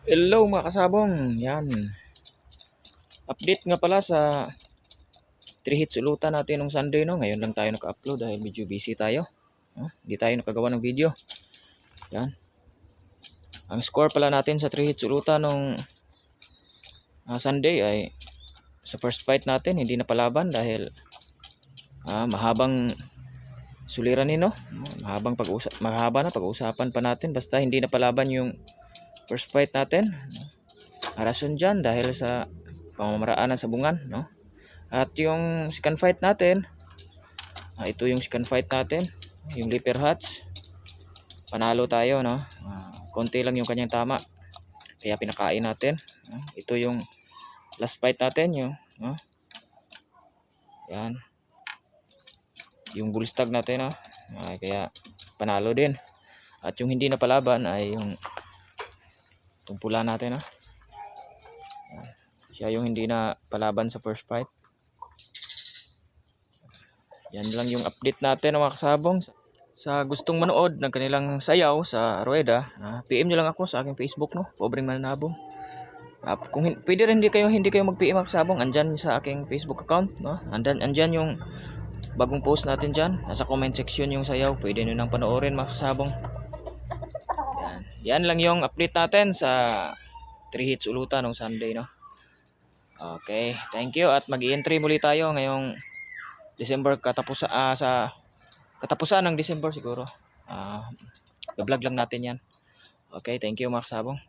Hello mga kasabong, yan. Update nga pala sa 3 hits ulutan natin nung Sunday, no. Ngayon lang tayo naka-upload dahil medyo busy tayo. No? Hindi tayo nakagawa ng video. Yan. Ang score pala natin sa 3 hits ulutan nung Sunday ay sa first fight natin hindi napalaban dahil mahabang suliranin, no. Mahaba na pag-uusapan pa natin basta hindi napalaban yung first fight natin. Rason dyan dahil sa pamamaraan ng sabungan, no. At yung second fight natin, ito yung second fight natin, yung Leaper Hats. Panalo tayo, no. Konti lang yung kanyang tama. Kaya pinakain natin. Ito yung last fight natin, yung yan. Yung bullstag natin, no. Kaya panalo din. At yung hindi napalaban ay yung itong pula natin, no. Siya yung hindi na palaban sa first fight. Yan lang yung update natin mga kasabong. Sa gustong manood ng kanilang sayaw sa Rueda, PM nyo lang ako sa aking Facebook, no. Pobreng Mananabong. Kung pwede rin hindi kayo mag-PM mga kasabong, andyan sa aking Facebook account, no. Andyan yung bagong post natin dyan. Nasa comment section yung sayaw. Pwede nyo nang panoorin mga kasabong. Yan lang yung update natin sa 3 hits ulutan ng Sunday, no. Okay, thank you at mag-i-entry muli tayo ngayong December sa katapusan ng December siguro. Vlog lang natin yan. Okay, thank you mga kasabong.